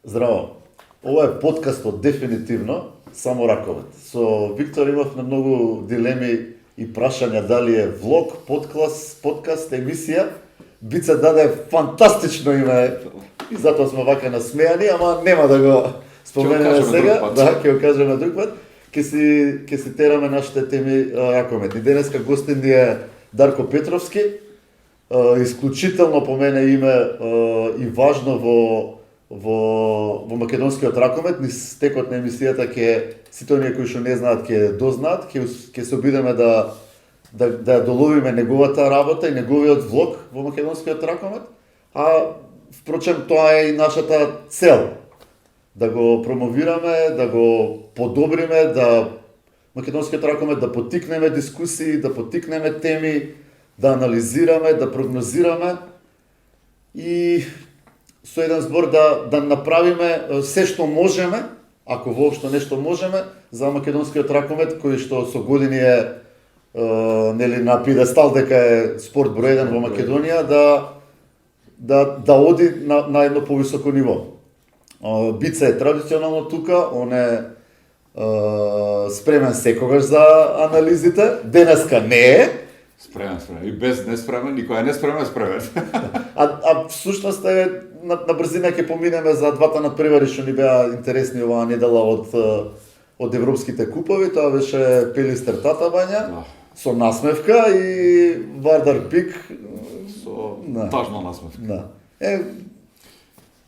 Здраво. Ова е подкастот дефинитивно само раковет. Со Виктор имавме многу дилеми и прашања дали е влог, подкаст, емисија. Бице даде фантастично име и затоа сме вака насмејани, ама нема да го споменеме сега. Да, ќе го кажеме друг пат. Ќе си тераме нашите теми ракометни. Денеска гостин ни е Дарко Петровски. Исклучително по мене име и важно во македонскиот ракомет. Низ текот на емисијата ќе сите оние кои што не знаат ќе дознаат, ќе се обидеме да ја доловиме неговата работа и неговиот влог во македонскиот ракомет, а впрочем тоа е и нашата цел. Да го промовираме, да го подобриме, да македонскиот ракомет да поттикнеме дискусии, да поттикнеме теми, да анализираме, да прогнозираме и со еден збор да направиме се што можеме, ако воопшто нешто можеме, за македонскиот ракомет кој што со години е нели на пиедестал дека е спорт број 1 во Македонија, да оди на едно повисоко ниво. Бице е традиционално тука, он е спремен секогаш за анализите, денеска не е. Спремен. И без неспремен, никој е неспремен, спремен. А всушност е на брзина ќе поминеме за двата надпревари што ни беа интересни оваа недела од европските купови. Тоа беше Пелистер Татабања со насмевка и Вардар Пик со тажна насмевка.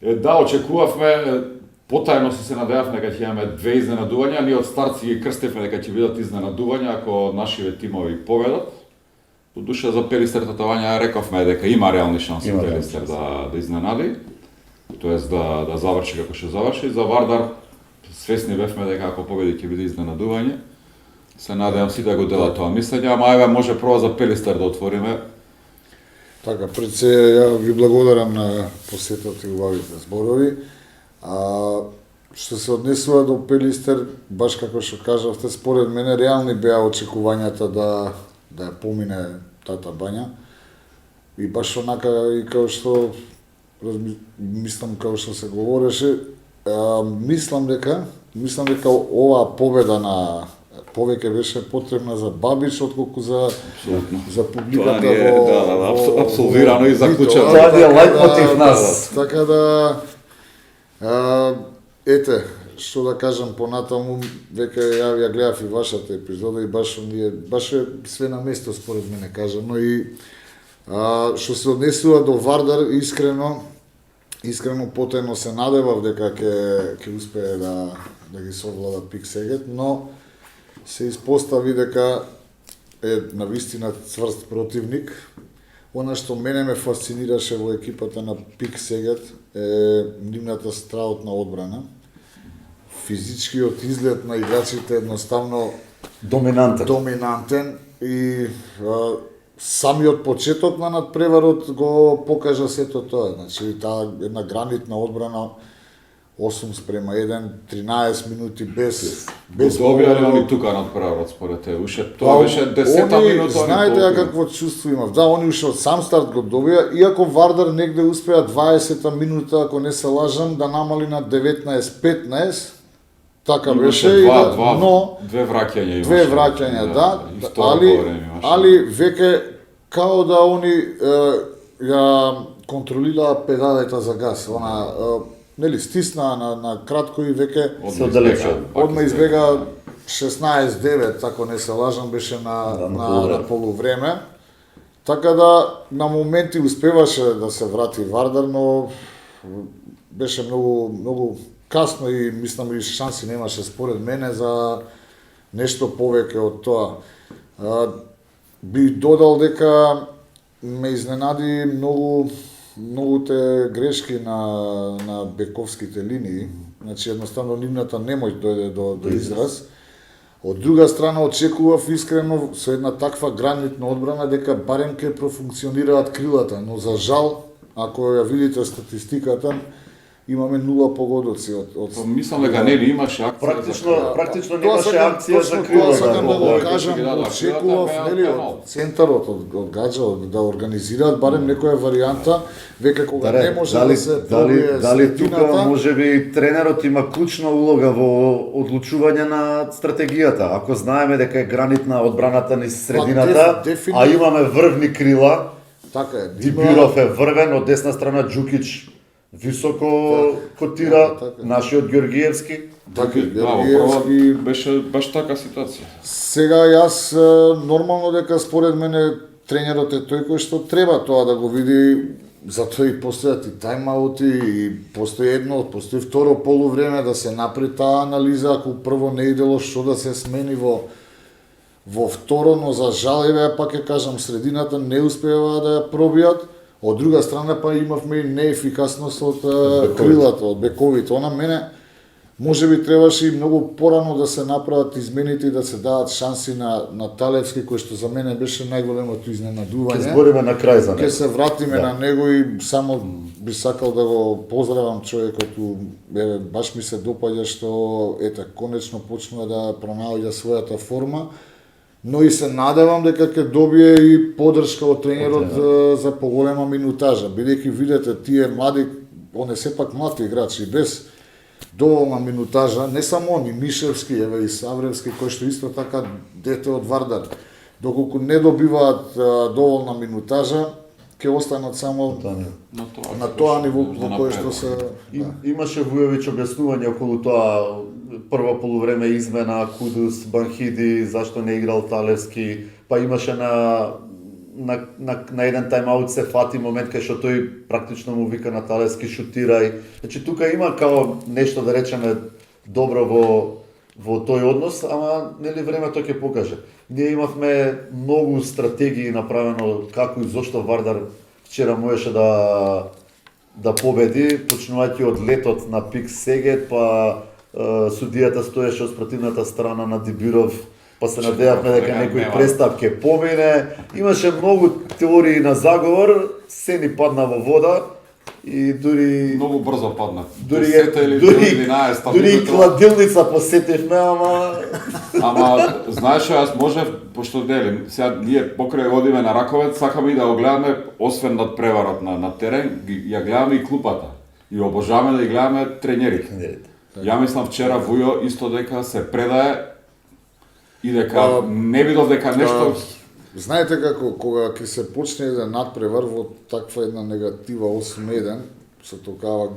Да, очекувавме, потајно се надевавме дека ќе имаме две изненадувања, ние од старци ги крстевме дека ќе бидат изненадувања ако нашиве тимови победат. До душа за Пелистер Татабања рековме дека има реални шанси Пелистер да изненади, тоест да заврши како ќе заврши. За Вардар свесни бевме дека ако победи ќе биде изненадување. Се надевам сите да го делат тоа мислење, ама еве може прво за Пелистер да отвориме. Така, пред се ја ви благодарам на посетата и убавите зборови. Што се однесува до Пелистер, баш како што кажавте, според мене реални беа очекувањата да ја помине Татабања. И баш онака и како што мислам како што се говореше, мислам дека оваа победа на повеќе беше потребна за Бабич отколку за публиката во апсолвирано и заклучено. Тоа е лајтмотив нас. Така да ете, што да кажам понатаму, веќе ја гледав и вашата епизода и баш е све на место според мене кажано и што се однесува до Вардар, искрено потајно се надевав дека ќе успее да ги совлада Пик Сегет, но се испостави дека е навистина цврст противник. Она што мене ме фасцинираше во екипата на Пик Сегет е нивната страотна одбрана. Физичкиот изглед на играчите едноставно доминантен и самиот почеток на надпреварот го покажа сето тоа. Значи таа една гранитна одбрана 8:1, 13 минути без добија ли они тука надпреварот според те? Уште тоа беше 10-та минута. Знаете ја какво чувство имав. Да, они уште од сам старт го добија, иако Вардар негде успеа 20-та минута, ако не се лажам, да намали на 19-15. Така беше и но две враќања имаше. Да, али веќе као да они ја контролираа педалите за газ, нели стисна на кратко и веќе се оддалеча. Одма избега 16-9, ако не се лажам, беше на полувреме. Така да на моменти успеваше да се врати Вардар, но беше многу касно и мислам и шанси немаше според мене за нешто повеќе од тоа. Би додал дека ме изненади многуте грешки на бековските линии. Значи едноставно нивната немоќ дојде до израз. Од друга страна очекував искрено со една таква гранитна одбрана дека барем ќе профункционираат крилата, но за жал, ако ја видите статистиката, имаме 0 погодоци од Мислам дека нели имаше акција Практично Тоа немаше сакам- акција за точно крило. Тоа сакам да го да, кажам, да, очекував да, нели да, од центарот, од гаджа да организираат барем некоја варијанта, века кога не може да се пробие дали тука средината. можеби тренерот има клучна улога во одлучување на стратегијата. Ако знаеме дека е гранитна одбраната ни средината, дефинитивно. а имаме врвни крила, Така е. Дибиров е врвен, од десна страна Џукич високо котира, така. нашиот Георгиевски. Така е, Да, во Георгиевски. прва беше баш така ситуација. Сега јас нормално дека според мене тренерот е тој кој што треба тоа да го види, затоа и постојат и тайм-аути, и постои едно, постои второ полувреме да се направи таа анализа, ако прво не идело што да се смени во второ, но за жал еве пак ќе кажам средината не успева да ја пробијат. Од друга страна па имавме и неефикасност од крилата, од бековите. Она мене може би требаше и многу порано да се направат измените и да се дадат шанси на Талевски, кој што за мене беше најголемото Ќе изненадување. збориме на крај за Ќе него. се вратиме на него и само би сакал да го поздравам човекот, еве баш ми се допаѓа што ете конечно почнува да пронаоѓа својата форма, но и се надевам дека ќе добие и поддршка од тренерот за поголема минутажа, бидејќи видете тие млади, он е сепак млад играч и без доволна минутажа, не само он, и Мишевски, еве и Савревски, кој што исто така дете од Вардар, доколку не добиваат доволна минутажа, ќе останат само на тоа ниво во кое што се... Имаше Вујовиќ објаснување околу тоа, прво полувреме измена, Кудус, Банхиди, зашто не играл Талевски, па имаше на еден тайм-аут се фати момент кај што тој практично му вика на Талевски шутирај. Значи тука има као нешто да речеме добро во тој однос, ама нели времето ќе покаже. Ние имавме многу стратегии направено како и зошто Вардар вчера можеше да победи, почнувајќи од летот на Пик Сегет, па судијата стоеше од спротивната страна на Дибиров, па се надејавме дека некој престап ќе помине. Имаше многу теории на заговор, се ни падна во вода и дури Многу брзо падна. дури 10 или дури 11 дури и минута. кладилница посетивме, ама Ама, знаеш што, јас можев, пошто делим, сега ние покрај одиме на Раковец, сакаме и да го гледаме, освен над преварот на терен, ја гледаме и клупата. И обожаваме да ги гледаме тренерите. Ја мислам вчера Вујо исто дека се предае и дека не видов дека нешто... Знаете како, кога ќе се почне еден надпревар во таква една негатива 8-1, со токава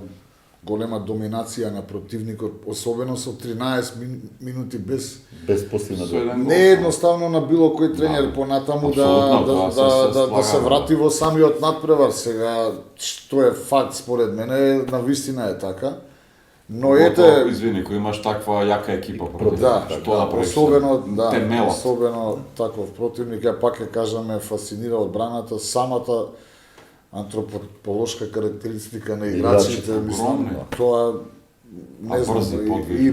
голема доминација на противникот, особено со 13 минути без постигна Со еден гол. не е едноставно на било кој тренер понатаму да се врати во самиот надпревар. Сега, што е факт според мене, на вистина е така. Но ете, Извини, кој имаш таква јака екипа против, да, што направиш? особено, Темелот. особено таков противник, ја пак ќе кажаме, фасцинира одбраната, самата антрополошка карактеристика на играчите, мислам, огромни. тоа не знам, брзи подвижни.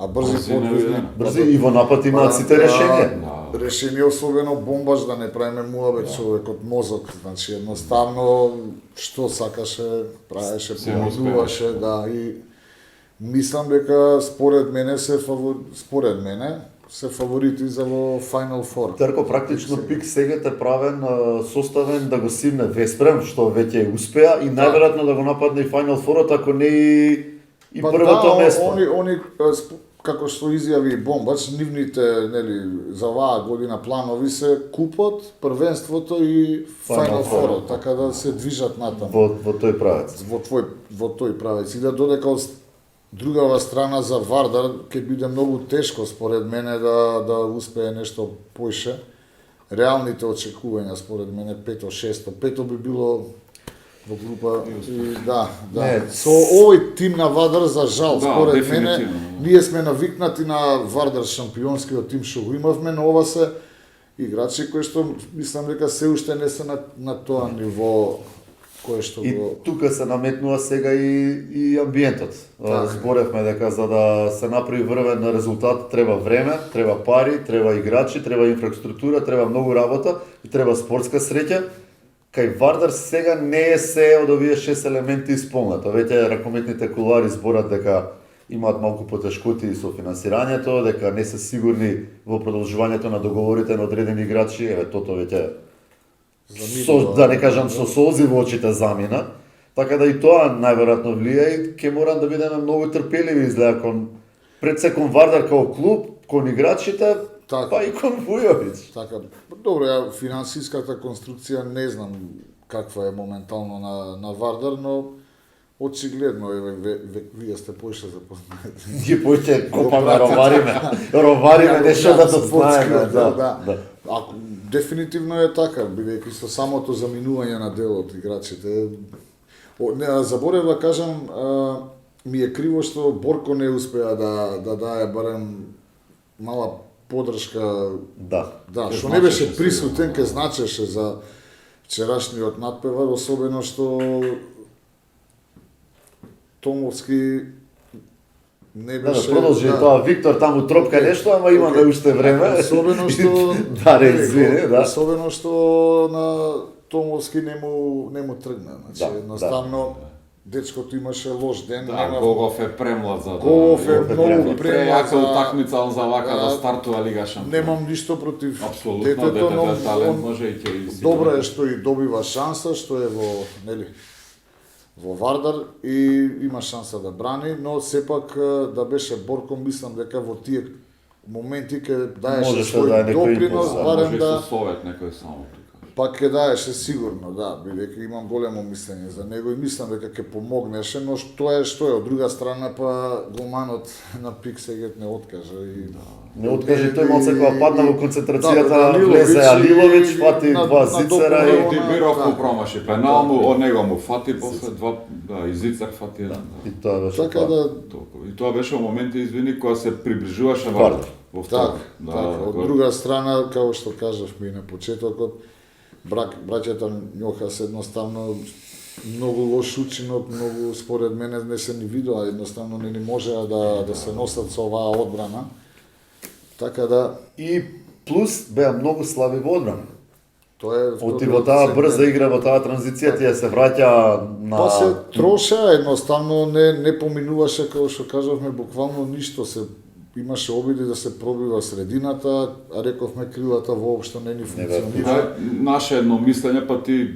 брзи Брзина, подвижни. брзи и во напад имаат сите решение. Решение особено бомбаш, да не правиме муабет човекот мозок, значи едноставно што сакаше, правеше, Се победуваше, да, и мислам дека според мене се фаворити за во Final Four. Терко практично Пик Сегет е правен, составен да го симне Веспрем, што веќе успеа и најверојатно да го нападне и Final Four-от, ако не и првото место. Они како што изјави Бомбач, нивните нели за оваа година планови се купот, првенството и Final Four, така да се движат натаму. Во тој правец. Во тој правец. И да додека од другава страна за Вардар ќе биде многу тешко според мене да успее нешто поише. Реалните очекувања според мене 5-6. Пето би било во група и да. Не. Со овој тим на Вардар за жал Да, според мене дефинитивно. ние сме навикнати на Вардар шампионскиот тим што го имавме, но ова се играчи кои што мислам дека се уште не се на тоа ниво кое што И го тука се наметнува сега и амбиентот. Зборевме дека за да се направи врвен резултат треба време, треба пари, треба играчи, треба инфраструктура, треба многу работа и треба спортска среќа. кај Вардар сега не е се од овие 6 елементи исполнато. Веќе ракометните кулари зборат дека имаат малку потешкоти со финансирањето, дека не се сигурни во продолжувањето на договорите на одредени играчи, еве тото веќе со, да не кажам со солзи во очите замина. Така да и тоа најверојатно влија и ќе морам да бидеме многу трпеливи изгледа кон пред се кон Вардар као клуб, кон играчите, Така. па и кон Вујовиќ. Така, добро, ја финансиската конструкција не знам каква е моментално на Вардар, но очигледно вие сте поише запознаати. Ги поќе копаме, ровариме нешто да знаеме, да. Ако дефинитивно е така, бидејќи со самото заминување на дел од играчите. Не заборев да кажам, ми е криво што Борко не успеа да дае барем мала подршка. Да. Да, што не беше присутен, ке значеше за вчерашниот надпревар, особено што Томовски не беше... Да, продолжи тоа, Виктор таму тропка нешто, ама имаме уште време. Особено што... да, извини, да. Особено што на Томовски не му тргна. Значи, едноставно, дечкото имаше лош ден. Да, Гогов е премлад за Гогов е многу премлад прејака за... утакмица за вака да стартува Лига Шампион. Немам ништо против Апсолутно, детето, но талент може и ќе добро е што и добива шанса, што е во Вардар и има шанса да брани, но сепак да беше Борко, мислам дека во тие моменти ќе даеше свој допринос, барем да... Може со совет некој само тука. Пак ќе даеше сигурно, да, бидејќи имам големо мислење за него и мислам дека ќе помогнеше, но што е, од друга страна па голманот на Пиксегет не откажа и не откажи, тој малце кога падна во концентрацијата, влезе Алиловиќ, фати два зицера и Дибиров промаши пеналну, од него му фати после два, и зицер фати. И тоа беше така да И тоа беше во моменти, извини, кога се приближуваше Вардар. Така, од друга страна, како што кажавме и на почетокот, браќата Њохас едноставно многу лош учинок, многу според мене не се ни видоа, едноставно не ни можеа да се носат со оваа одбрана. Така да и плюс беа многу слаби во одбрана. Тоа е Оти во таа брза игра, во таа транзиција тие се враќа на... Па се троша, едноставно не поминуваше, како што кажавме, буквално ништо се имаше обиди да се пробива средината, а рековме крилата воопшто не ни функционира. Наше едно мислење, па ти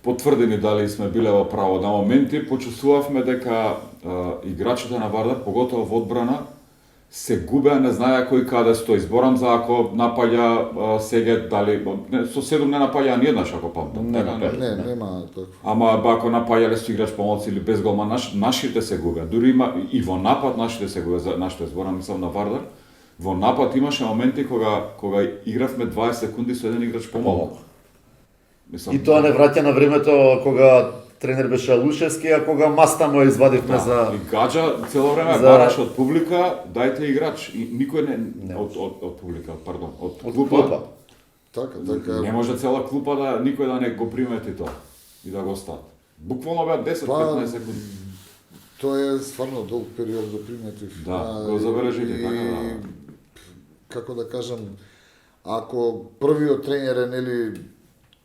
потврдени дали сме биле во право. На моменти почувствувавме дека играчите на Вардар, поготово во одбрана, се губеа, не знаеа кој каде стои. Зборам за ако напаѓа Сегет, дали со 7 не напаѓа ни еднаш ако памтам. Не, нема такво. Ама ако напаѓале со играч помоци или без голман, нашите се губеа. Дури има и во напад нашите се губеа, за нашите зборам мислам на Вардар. Во напад имаше моменти кога игравме 20 секунди со еден играч помалку. И тоа не враќа на времето кога тренер беше Лушевски, а кога Маста му извадивме за... И гаджа цело време бараше од публика, дајте играч. И никој не од публика, пардон, од клупа. Така. Не може цела клупа да никој да не го примети тоа и да го остави. Буквално беа 10-15 секунди. Тоа е стварно долг период да приметив. Да, го забележите, така да. Како да кажам, ако првиот тренер е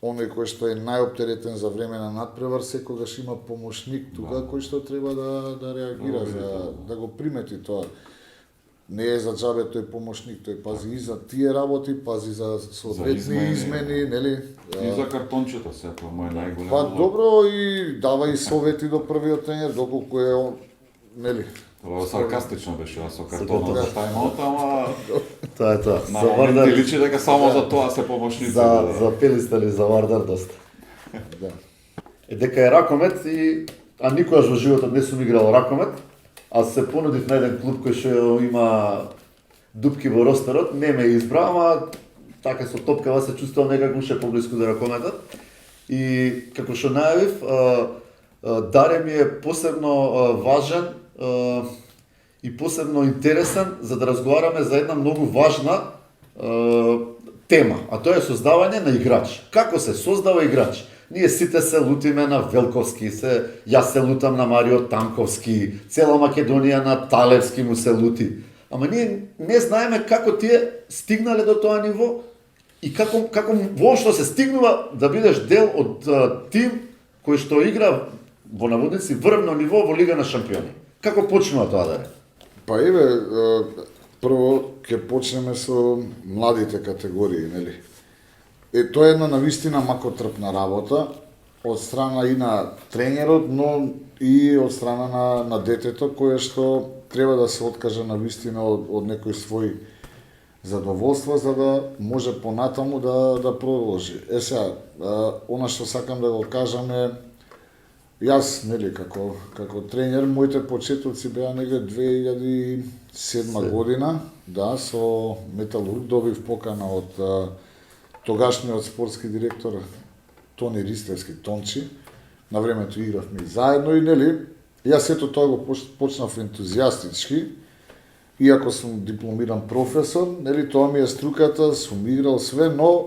оној кој што е најоптеретен за време на надпревар, секогаш има помошник тука кој што треба да реагира, да го примети тоа. Не е за џабе тој помошник, тој пази и за тие работи, пази за соодветни измени, нели? И за картончето се, тоа мој најголем. Па добро и дава и совети до првиот тренер, доколку е он, нели? Тоа саркастично беше, со картонот за тајмот, ама... Тоа е тоа. На моменти личи дека само за тоа се помошници. За пелистели за Вардар доста. Да. Дека е ракомет а никогаш во животот не сум играл ракомет, а се понудив на еден клуб кој што има дупки во ростерот, не ме избра, ама така со топкава се чувствувам некако уште поблиску до ракометот. И како што најавив, Даре ми е посебно важен и посебно интересен за да разговараме за една многу важна тема, а тоа е создавање на играч. Како се создава играч? Ние сите се лутиме на Велковски, јас се лутам на Марио Танковски, цела Македонија на Талевски му се лути. Ама ние не знаеме како тие стигнале до тоа ниво И како воопшто се стигнува да бидеш дел од тим кој што игра во наводници врвно ниво во Лига на шампиони? Како почнува тоа да е? Па еве, прво ќе почнеме со младите категории, нели? Тоа е една навистина макотрпна работа од страна и на тренерот, но и од страна на детето кое што треба да се откаже навистина од некој свој задоволство за да може понатаму да продолжи. Сега, она што сакам да го кажам е, јас, нели, како тренер, моите почетоци беа негде 2007 година, да, со Металург добив покана од тогашниот спортски директор Тони Ристевски, Тончи. На времето игравме и заедно и, нели, јас ето тоа го почнав ентузијастички, иако сум дипломиран професор, нели, тоа ми е струката, сум играл све, но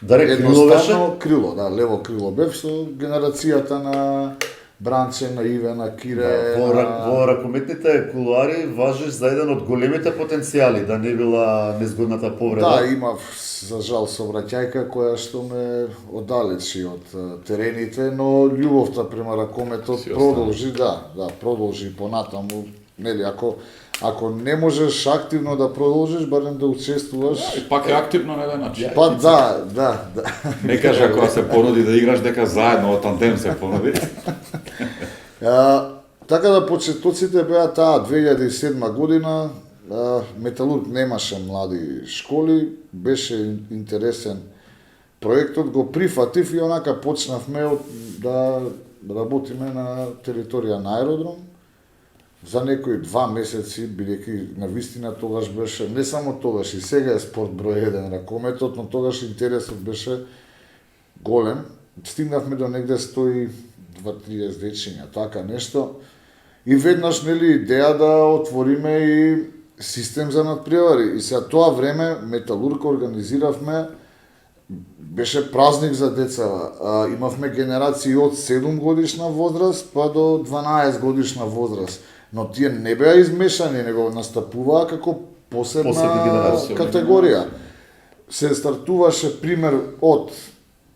едноставно крило, да, лево крило бев со генерацијата на Бранче, на Иве, на Кире. Во ракометните кулуари важиш за еден од големите потенцијали, да не била незгодната повреда. Да, имав за жал сообраќајка која што ме оддалечи од терените, но љубовта према ракометот продолжи, продолжи понатаму, нели, ако не можеш активно да продолжиш, барем да учествуваш. И пак е активно на еден начин. Па да. Не кажа кога се породи да играш дека заедно во тандем се породи. Така да почетоците беа таа 2007 година, Металург немаше млади школи, беше интересен проектот, го прифатив и онака почнавме да работиме на територија на аеродром. За некои 2 месеци, бидејќи навистина тогаш беше, не само тогаш, и сега е спорт број 1 ракометот, но тогаш интересот беше голем. Стигнавме до негде 120-30 дечиња, така нешто. И веднаш, нели, идеја да отвориме и систем за надпревари. И сега тоа време Металург организиравме, беше празник за деца. Имавме генерации од 7 годишна возраст па до 12 годишна возраст. Но тие не беа измешани, него настапуваа како посебна категорија. Се стартуваше пример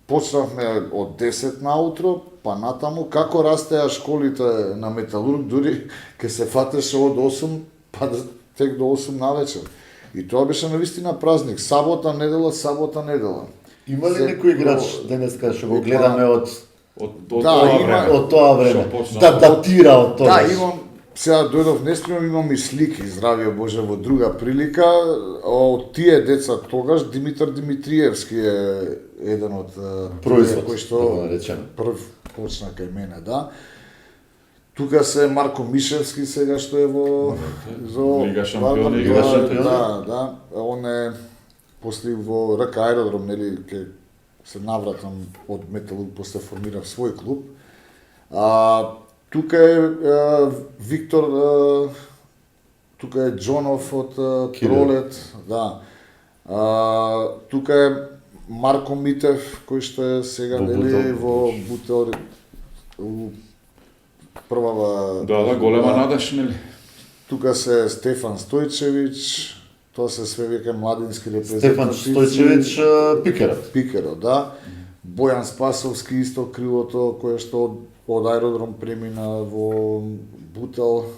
почнавме од 10 наутро, па натаму, како растеа школите на Металург, дури ке се фатеше од 8, па тек до 8 навечер. И тоа беше навистина празник. Сабота, недела. Има ли некој играч денеска што го гледаме од тоа време? Да датира од тоа. Да, имам. Сега дојдов неспремно, имам и слики, здравје Боже, во друга прилика. Од тие деца тогаш, Димитар Димитриевски е еден од производ, кој што прв почна кај мене, да. Тука се Марко Мишевски сега што е во Лига шампиони, да. Он е после во РК Аеродром, нели, ке се навратам од Металург, после формирав свој клуб. Тука е Виктор, тука е Джонов од Пролет, да. Тука е Марко Митев, кој што е сега нели во Бутел, првава. Да, голема надеж, нели. Тука се Стефан Стојчевиќ, тоа се све веќе младински репрезентативци. Стефан Стојчевиќ Пикерот, да. Бојан Спасовски исто крилото кое што од аеродром премина во Бутел,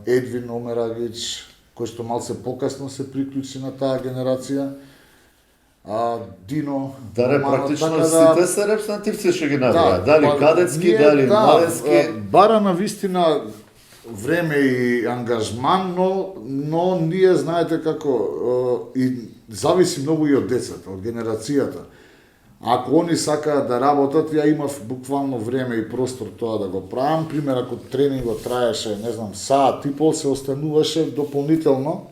Едвин Омерагич, кој што малце покасно се приклучи на таа генерација, Дино. Даре, практично сите се репрезентативци што ги набраја, дали кадетски, дали младенски. Бара на вистина време и ангажман, но ние знаете како и зависи многу и од децата, од генерацијата. Ако они сакаат да работат, ја имав буквално време и простор тоа да го правам. Пример, ако тренингот траеше, не знам, саат и пол, се остануваше дополнително.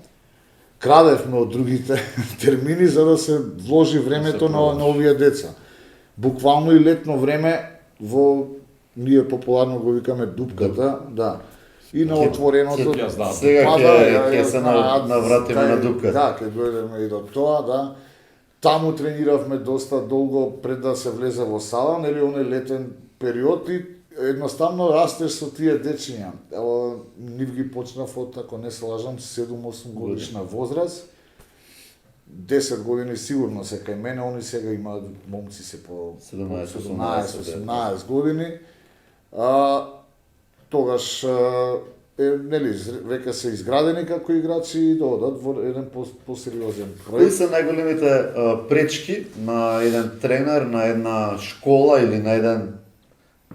Крадевме од другите термини за да се вложи времето на овие деца. Буквално и летно време во ние популарно го викаме дупката, да. И на отвореното. Сега ќе се навратиме на дупката. Да, ќе дојдеме и до тоа, да. Таму трениравме доста долго пред да се влезе во сала, нели оној летен период и едноставно растеш со тие дечиња. Нив ги почнав од, ако не се лажам, 7-8 годишна возраст. 10 години сигурно се кај мене, они сега имаат момци се по 17-18 години. Тогаш нели веќе се изградени како играчи и додат во еден посериозен Кои проект. се најголемите пречки на еден тренер, на една школа или на еден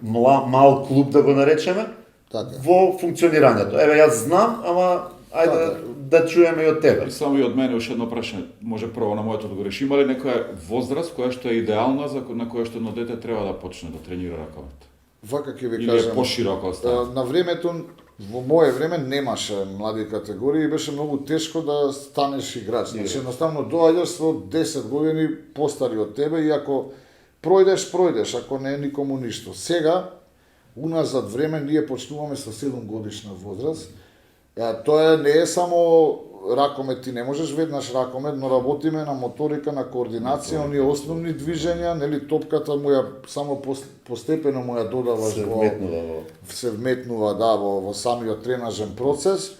мал клуб да го наречеме Така. во функционирањето? Еве јас знам, ама ајде Така. да чуеме и од тебе. И само и од мене уште едно прашање, може прво на моето одговориш. Има ли некоја возраст која што е идеална на која што едно дете треба да почне да тренира раковет? Вака ќе ви Или е кажам. пошироко стави? На времето, во мое време немаше млади категории и беше многу тешко да станеш играч. Значи едноставно доаѓаш со 10 години постари од тебе и ако пројдеш, ако не е никому ништо. Сега уназад време ние почнуваме со 7 годишна возраст. Тоа не е само ракомет, ти не можеш веднаш ракомет, но работиме на моторика, на координација, оние основни движења, нели топката му ја само постепено му ја додаваш Се во вметнува во... се вметнува во самиот тренажен процес,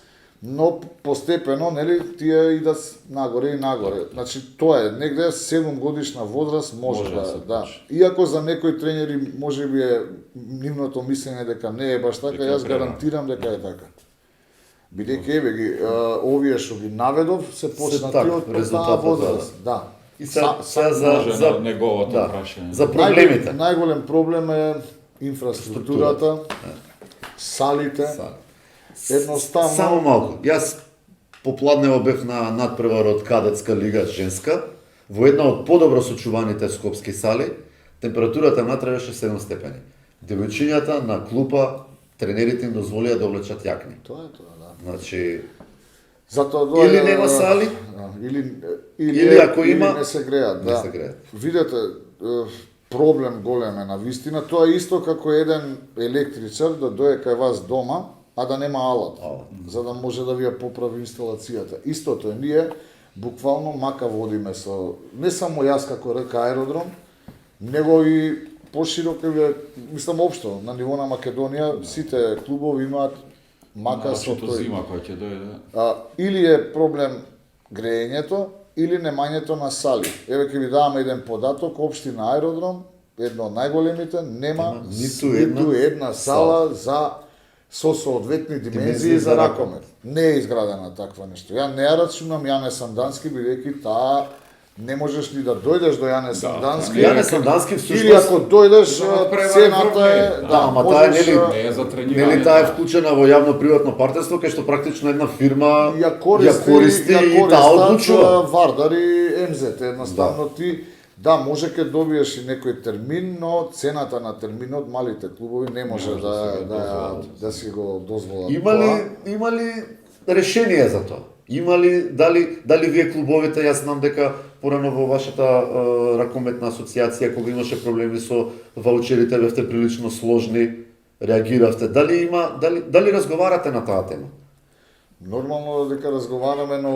но постепено нели тие идат нагоре и нагоре. Значи тоа е негде 7 годишна возраст може Може да се да. почне. Иако за некои тренери можеби е нивното мислење дека не е баш така, Дека јас треба. гарантирам дека е така. Бидејќи еве ги овие што ги наведов се почнати така, од таа резултатот, возраст. Да. И сега Може за на неговото да, прашање. за проблемите. Најголем проблем е инфраструктурата, салите. Едноставно Само малку. Јас попладнево бев на надпревар од кадетска лига женска, во една од подобро сочуваните скопски сали, температурата внатре беше 7 степени. Девојчињата на клупа, тренерите им дозволија да облечат јакни. Тоа е тоа, да. Значи, Затоа Или нема сали, или ако има, или не се греат, не да. се греат. Видете, проблем голем е на вистина. Тоа е исто како еден електричар да дое кај вас дома, а да нема алат, за да може да ви ја поправи инсталацијата. Истото е, ние буквално мака водиме со, не само јас како РК аеродром, него и пошироко, мислам општо, на ниво на Македонија, сите клубови имаат мака со Наочито тој. зима која ќе дојде. Или е проблем греењето, или немањето на сали. Еве ќе ви давам еден податок, општина Аеродром, едно од најголемите, нема ниту една сала за со соодветни димензии за ракомет. Не е изградена таква нешто. Ја не ја рачунам Јане Сандански, бидејќи таа не можеш ни да дојдеш до Јане Сандански. Јане Сандански Или всушност, ако дојдеш, За превари цената е, врвни. да, ама таа е, можеш, нели, Не е за тренирање. нели таа е вклучена во јавно-приватно партнерство, кај што практично една фирма ја користи и таа одлучува. Вардар и МЗТ. Едноставно ти, да, може ке добиеш и некој термин, но цената на терминот малите клубови не може да си го дозволат. Има ли решение за тоа? Има ли, дали вие клубовите, јас знам дека порано во вашата ракометна асоциација, кога имаше проблеми со ваучерите, бевте прилично сложни, реагиравте. Дали разговарате на таа тема? Нормално дека разговараме, но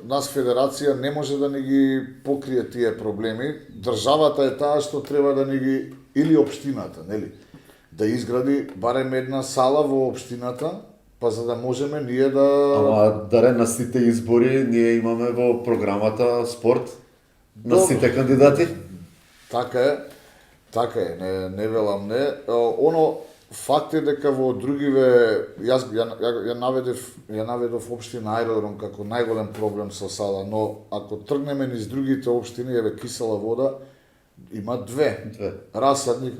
нас федерација не може да ни ги покрие тие проблеми. Државата е таа што треба да ни ги, или општината, нели? Да изгради барем една сала во општината, па за да можеме ние да... Ама дарен на сите избори ние имаме во програмата спорт на Добро. сите кандидати. Така е, не велам не. Оно факт е дека во другиве, јас ја наведов општина Аеродром како најголем проблем со сала, но ако тргнеме низ другите општини, еве Кисела вода, има две. Расадник,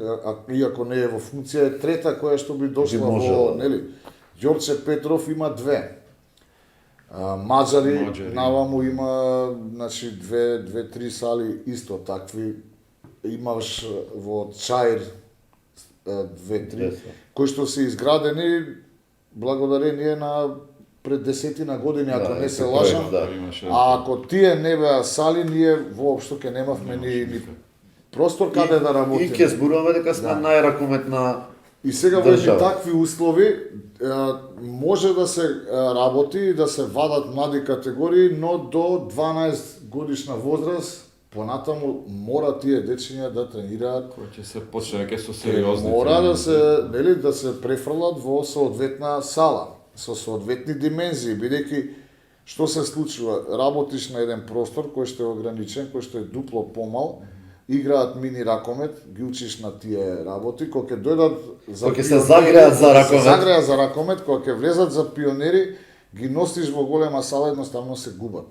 иако не е во функција, е трета која што би дошла во, нели? Ѓорче Петров има две. Маđари наваму има, значи, две-три сали исто такви. Имаш во Чаир две-три, кои што се изградени благодарение на пред 10 години, ако не се лажам. А ако тие не беа сали, ние воопшто ќе немавме ни простор каде да работиме. И ќе зборуваме дека сме најракометна. И сега во такви услови може да се работи и да се вадат млади категории, но до 12 годишна возраст понатаму мора тие дечиња да тренираат. Кој ќе се почне веќе со сериозни. Мора да се, нели, да се префрлат во соодветна сала, со соодветни димензии, бидејќи Што се случува? Работиш на еден простор кој што е ограничен, кој што е дупло помал, играат мини ракомет, ги учиш на тие работи, кога ќе дојдат за Кога ќе се загреат за ракомет. се загреат за ракомет, кога ќе влезат за пионери, ги носиш во голема сала, едноставно се губат.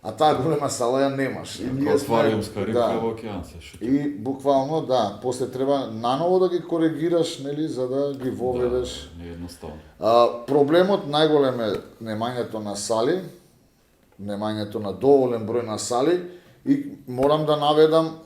А таа голема сала ја немаш. И ние Аквариумска рибка да. во океан се шути. И буквално да, после треба наново да ги коригираш, нели, за да ги воведеш. Не е едноставно. Проблемот најголем е немањето на сали, немањето на доволен број на сали и морам да наведам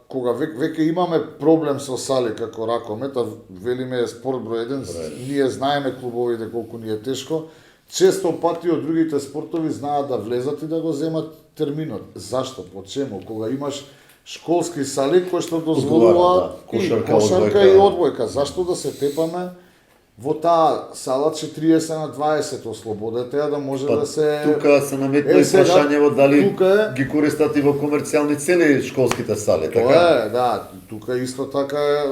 кога веќе имаме проблем со сали како ракомет, а велиме спорт број 1, ние знаеме клубовите колку ни е тешко. Често пати од другите спортови знаат да влезат и да го земат терминот. Зашто? По чему? Кога имаш школски сали кои што дозволуваат да. и Кошарка, кошарка одбојка, и да. одбојка. Зашто да се тепаме во таа сала 40 на 20? Ослободете ја да може да се... Тука се наметна и сега, прашањево дали тука ги користат и во комерцијални цели школските сали, Тоа така? е, да, тука исто така е,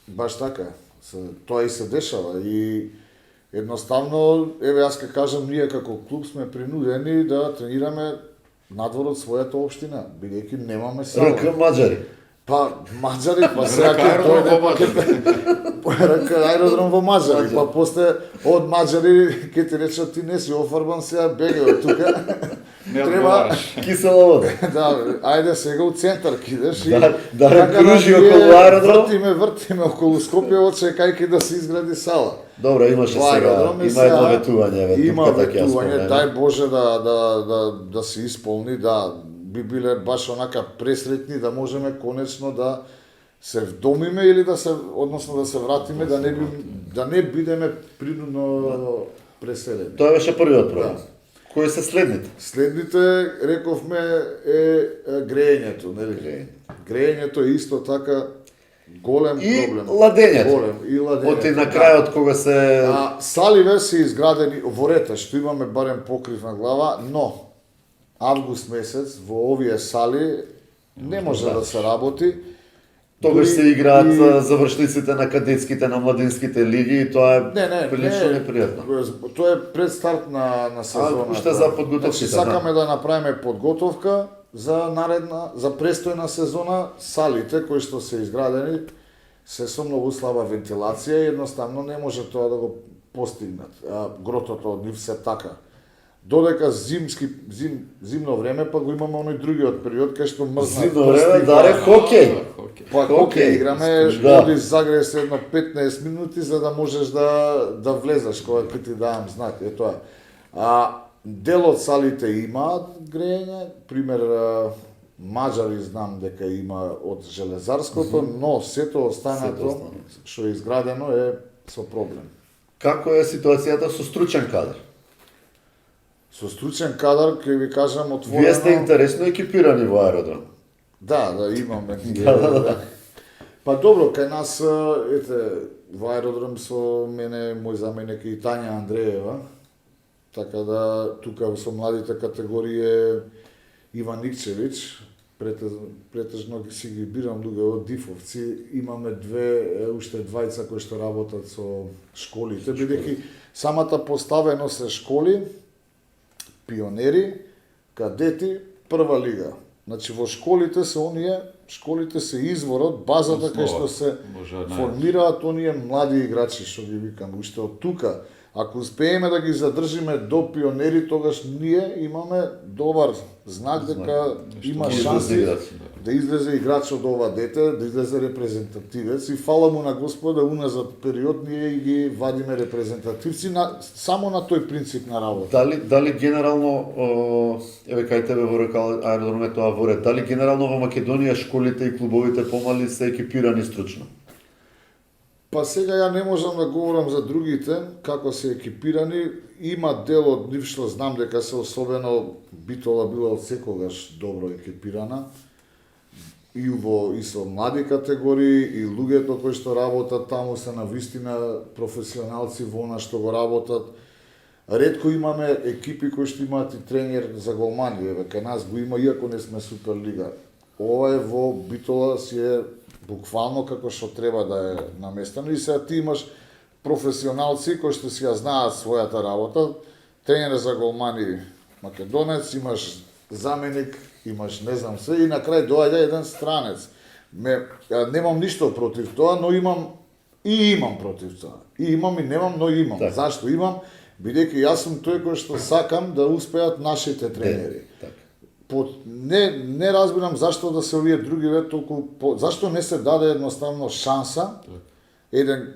баш така е. Тоа и се дешава и едноставно, еве јас ќе кажам, ние како клуб сме принудени да тренираме надвор од својата општина, бидејќи немаме сала. РК Маđари. Па Маđари, па сега Река ќе аеродром дојде во Маđари. РК аеродром во Маđари, па после од Маđари ќе ти речат ти не си офарбан, сега бегај од тука. Не Треба одговараш. Кисела вода. да, ајде сега у центар кидеш и Да така кружи ние околу аеродром. Вртиме околу Скопје, чекајќи да се изгради сала. Добро, имаше Во сега, аеродром и има сега едно ветување, ве, Има тука така ја ветување, спомнеме. дај Боже да се исполни, да би биле баш онака пресретни да можеме конечно да се вдомиме или да се односно да се вратиме, да не бидеме принудно преселени. Тоа беше првиот проблем. Кои се следните? Следните, рековме, е грејењето, нели? Грејењето е исто така голем И проблем. ладењето. Голем, и ладењето. Оти на крајот кога се... Саливе се изградени во рета, што имаме барем покрив на глава, но август месец во овие сали не може да се работи. Тогаш се Дури играат и- завршниците на кадетските, на младинските лиги и тоа е прилично непријатно. Тоа е пред старт на сезоната. уште за подготовките, Значи, сакаме да направиме подготовка за наредна, за престојна сезона. Салите кои што се изградени се со многу слаба вентилација и едноставно не може тоа да го постигнат. Гротото од нив се така. Додека зимно време, па го имаме оној другиот период кај што мрзна. Зимно време, даре хокеј. Па Хокеј. хокеј играме, Да. одиш загрее се едно 15 минути за да можеш да влезеш кога ќе ти давам знак, е тоа. Дел од салите имаат грејење, пример Маđари знам дека има од Железарското, но сето останато што е изградено е со проблем. Како е ситуацијата со стручен кадар? Со стручен кадар ќе ви кажам отворено. Вие сте интересно екипирани во аеродром. Да, имаме. Да. Па добро, кај нас, ете, во аеродром со мене, мој заменик и Тања Андреева, така да тука со младите категории е Иван Никчевич, претежно си ги бирам луѓе од Дифовци, имаме уште двајца кои што работат со школите, бидејќи самата поставеност е школи, пионери, кадети, прва лига. Значи во школите се изворот, базата кај што се формираат оние млади играчи, што ги викам, уште од тука. Ако успееме да ги задржиме до пионери, тогаш ние имаме добар знак дека има шанси да излезе играч од ова дете, да излезе репрезентативец и фала му на Господа, уназад период ние и ги вадиме репрезентативци само на тој принцип на работа. Дали генерално, еве кај тебе во река аеродромот тоа во ред, дали генерално во Македонија школите и клубовите помали се екипирани стручно? Па сега ја не можам да говорам за другите, како се екипирани. Има дел од нив што знам дека се особено Битола била од секогаш добро екипирана. И со млади категории, и луѓето кои што работат таму се навистина професионалци во она што го работат. Ретко имаме екипи кои што имаат и тренер за голмани. Еве, кај нас го има, иако не сме Суперлига. Ова е во Битола си е буквално како што треба да е наместено. И сега ти имаш професионалци кои што си ја знаат својата работа, тренер за голмани македонец, имаш заменик, имаш не знам се, и на крај доаѓа еден странец. Ја немам ништо против тоа, но имам против тоа. И имам и немам, но имам. Так. Зашто имам? Бидејќи јас сум тој кој што сакам да успеат нашите тренери. Не разбирам зашто да се овие другиве толку зашто не се даде едноставно шанса еден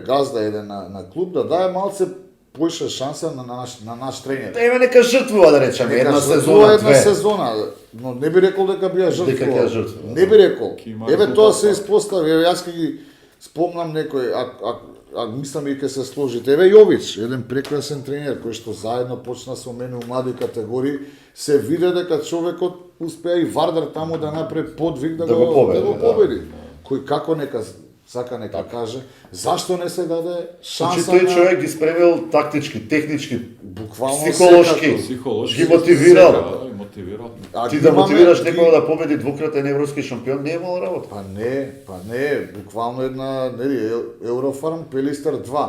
газда еден на клуб да даде малце поише шанса на наш тренер. Еве нека жртвува да речеме една сезона, две. сезона, но не би рекол дека би ја жртвувал. жртвува. Не би рекол. Има Еве тоа се резултат. испостави, еве јас ќе ги спомнам некој, мислам и ќе се сложите. Еве Јович, еден прекрасен тренер кој што заедно почна со мене у млади категории, се виде дека човекот успеа и Вардар таму да направи подвиг да го победи. Кој како нека каже, зашто не се даде шанса Тој човек ги спремил тактички, технички, буквално психолошки, Психолошки ги мотивирал. Да, мотивирал. Ти да мотивираш некој да победи двукратен европски шампион не е мала работа. Па не, буквално една, нели, Еврофарм, Пелистер 2.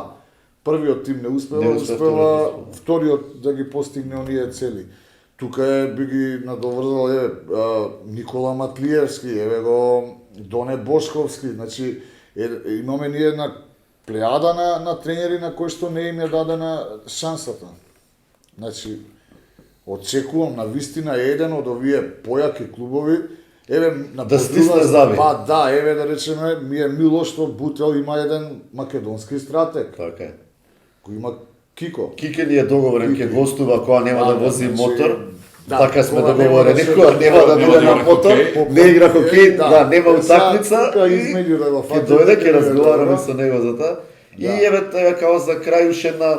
Првиот тим не успела, вториот да ги постигне оние цели. Тука би ги надоврзал Никола Матлиевски, еве го Доне Бошковски, значи имаме ние една плејада на тренери на кои што не им е дадена шансата. Значи, очекувам на вистина еден од овие појаки клубови, еве на Да стисне заби. Па да, еве да речеме, ми е мило што Бутел има еден македонски стратег, Така е. кој има Кико. Кике ни е договорен ќе гостува кога нема да вози значи, мотор. да, Така сме кога договорени, нема да кога се- нема да нема биде да на игра мотор, хокеј. не игра хокеј, да, нема Сега, утакмица тука и измеѓу да го ќе фати, дојде, ќе да разговараме да- со него за тоа. И Да. еве као за крај уште една,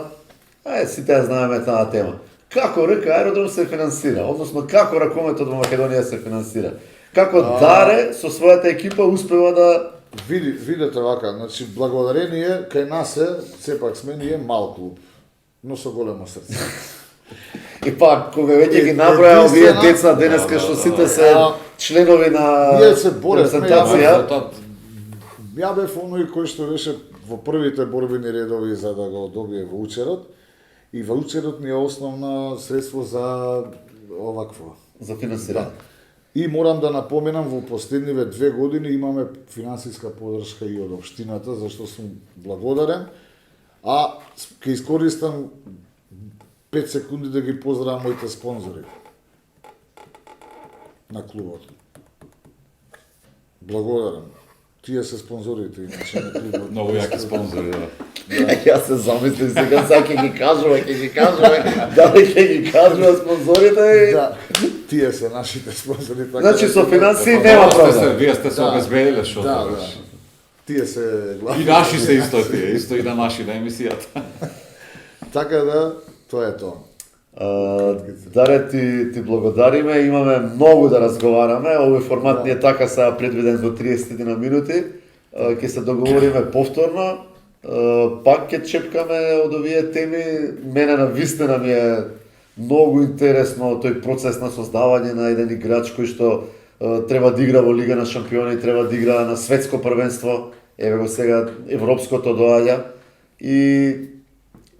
сите ја знаеме таа тема. Како РК Аеродром се финансира, односно како ракометот во Македонија се финансира. Како Даре со својата екипа успева да Видете вака, значи благодарение кај нас сепак сме ние мал клуб, но со големо срце. и пак кога веќе ги наброја овие деца денеска што сите се членови на Ние се боревме, репрезентација. Резултат. Ја бев оној кој што беше во првите борбени редови за да го добие ваучерот, и ваучерот ни е основно средство за овакво. За финансирање. И морам да напоменам, во последниве 2 години имаме финансиска поддршка и од општината, зашто сум благодарен. А ќе искористам 5 секунди да ги поздравам моите спонзори на клубот. Благодарен. Тие се спонзорите, иначе на клубот. Многу јаки спонзори, да. Јас се замислив сега, сега ќе ги кажуваме, дали ќе ги кажува спонзорите и... Да, тие се нашите спонзори. Така Значи да со се- финансии Па, нема вие сте проблем. Вие сте се Да. обезбедиле, што Да, тоа да. беше. Тие се главни. И наши се исто тие, исто и на наши на емисијата. Така да, тоа е тоа. Даре, ти благодариме, имаме многу да разговараме, овој формат ни е така сега предвиден до 30 на минути, ќе се договориме повторно, пак ќе чепкаме од овие теми, мене на вистина ми е многу интересно тој процес на создавање на еден играч кој што треба да игра во Лига на шампиони, треба да игра на светско првенство, еве го сега европското доаѓа и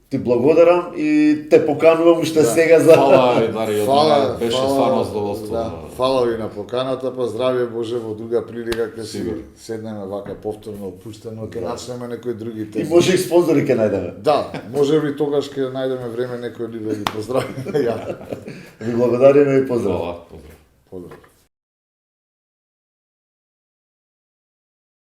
ти благодарам и те поканувам уште сега за... Фала, Дари, од мене беше стварно задоволство. Да, фала ви на поканата, па здравје Боже во друга прилика ќе си Сигурно. седнеме вака повторно опуштено, ќе начнеме некои други И теми. може и спонзори ќе најдеме. Да, може би тогаш ќе најдеме време некој ли да ги поздравиме. Ја. Ви благодариме и поздрав. Фала, поздрав. Поздрав.